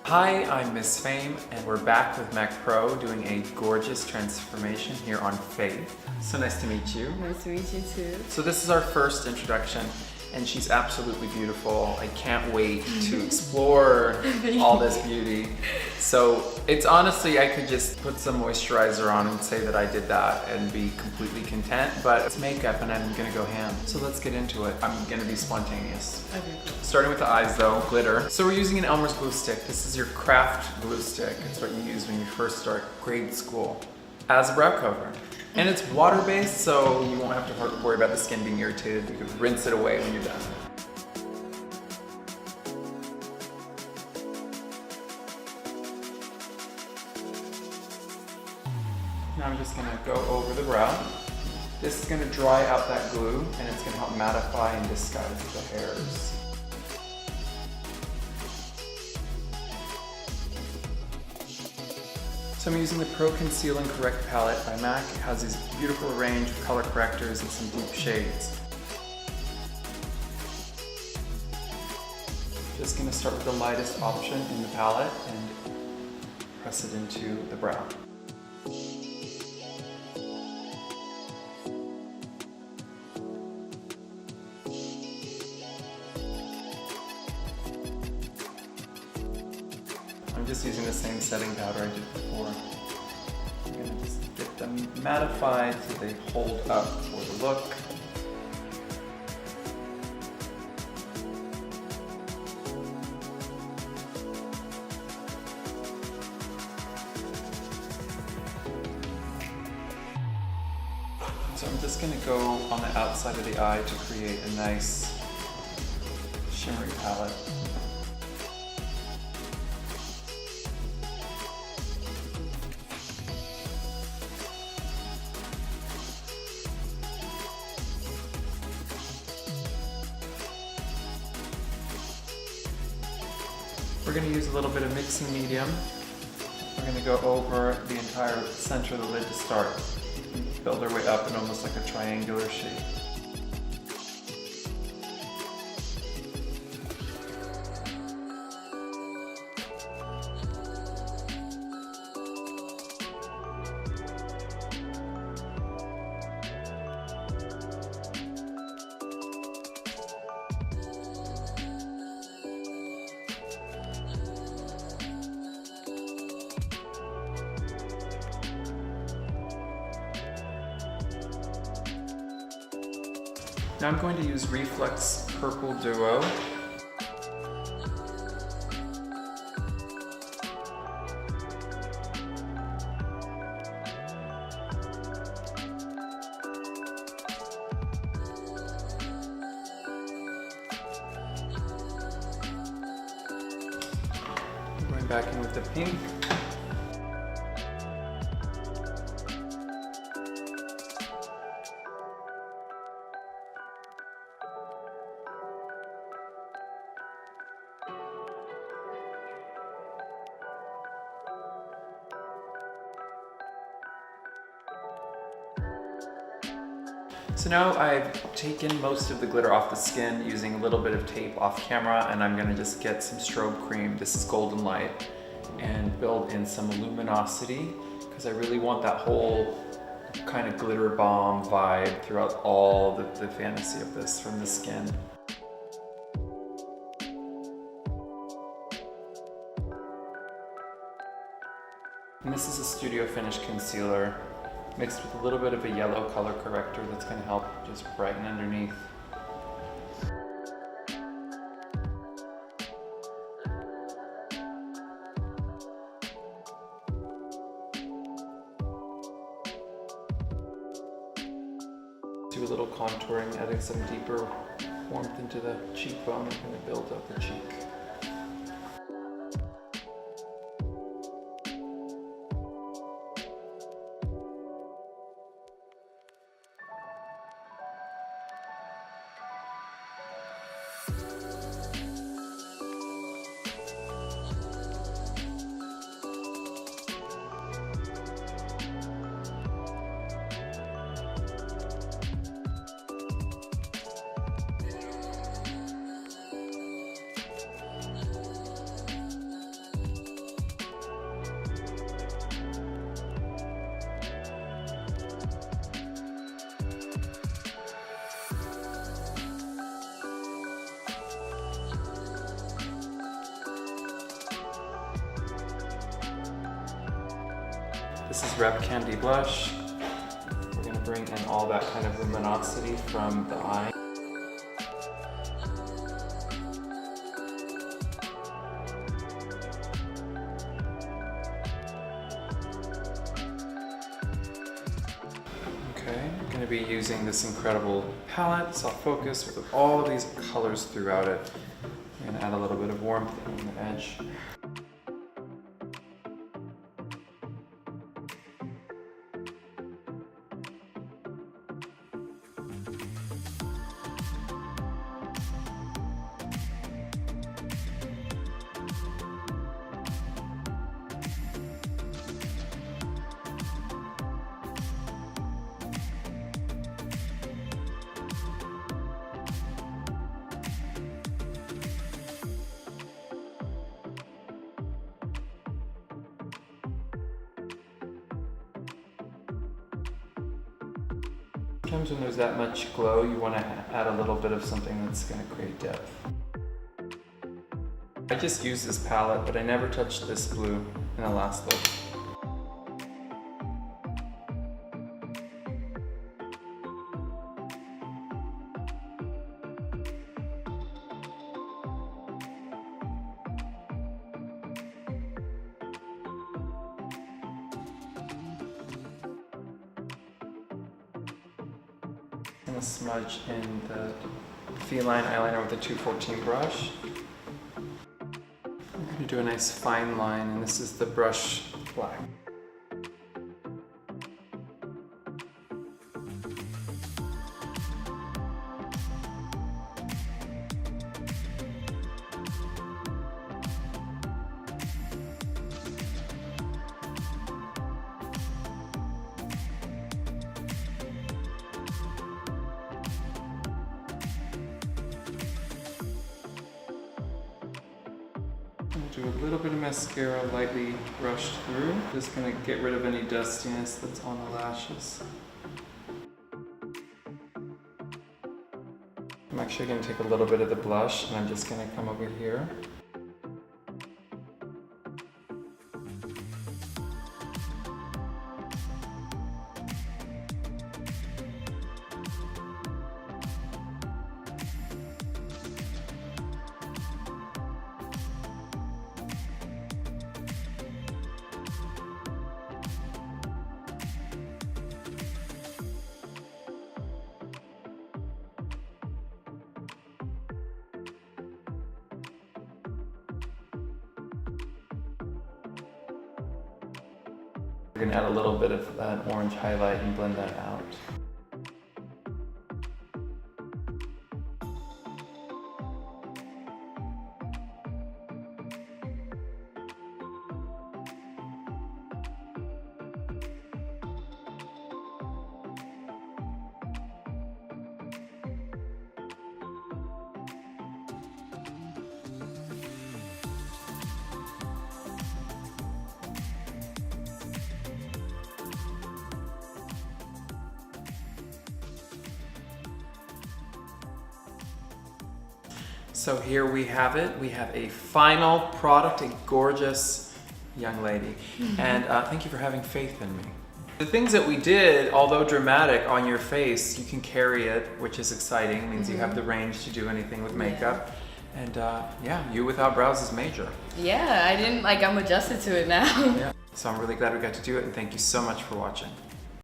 Hi, I'm Miss Fame, and we're back with Mac Pro doing a gorgeous transformation here on Faith. So nice to meet you. Nice to meet you too. So this is our first introduction, and she's absolutely beautiful. I can't wait to explore all this beauty. So it's honestly, I could just put some moisturizer on and say that I did that and be completely content, but it's makeup and I'm gonna go ham. So let's get into it. I'm gonna be spontaneous. Okay, cool. Starting with the eyes though, glitter. So we're using an Elmer's glue stick. This is your craft glue stick. It's what you use when you first start grade school as a brow cover. And it's water-based, so you won't have to worry about the skin being irritated. You can rinse it away when you're done. Now I'm just gonna go over the brow. This is gonna dry out that glue, and it's gonna help mattify and disguise the hairs. So I'm using the Pro Conceal and Correct palette by MAC. It has this beautiful range of color correctors and some deep shades. Just gonna start with the lightest option in the palette and press it into the brow. I'm just using the same setting powder I did before. I'm gonna just get them mattified so they hold up for the look. So I'm just gonna go on the outside of the eye to create a nice shimmery palette. We're going to use a little bit of mixing medium. We're going to go over the entire center of the lid to start. Build our way up in almost like a triangular shape. Now I'm going to use Reflex Purple Duo. Going back in with the pink. So now I've taken most of the glitter off the skin using a little bit of tape off camera, and I'm gonna just get some strobe cream. This is GOLDLITE, and build in some luminosity because I really want that whole kind of glitter bomb vibe throughout all the fantasy of this from the skin. And this is a Studio Finish concealer mixed with a little bit of a yellow color corrector that's going to help just brighten underneath. Do a little contouring, adding some deeper warmth into the cheekbone and kind of build up the cheek. This is Rep Candy Blush. We're gonna bring in all that kind of luminosity from the eye. Okay, I'm going to be using this incredible palette, soft focus, with all of these colors throughout it. I'm going to add a little bit of warmth on the edge. Sometimes when there's that much glow, you want to add a little bit of something that's going to create depth. I just used this palette, but I never touched this blue in the last look. I'm going to smudge in the FELINE eyeliner with a 214 brush. I'm going to do a nice fine line, and this is the brush black. Do a little bit of mascara lightly brushed through. Just gonna get rid of any dustiness that's on the lashes. I'm actually gonna take a little bit of the blush and I'm just gonna come over here. We're going to add a little bit of an orange highlight and blend that out. So here we have it. We have a final product, a gorgeous young lady. And thank you for having faith in me. The things that we did, although dramatic on your face, you can carry it, which is exciting. It means you have the range to do anything with makeup. And yeah, you without brows is major. Yeah, I'm adjusted to it now. Yeah. So I'm really glad we got to do it, and thank you so much for watching.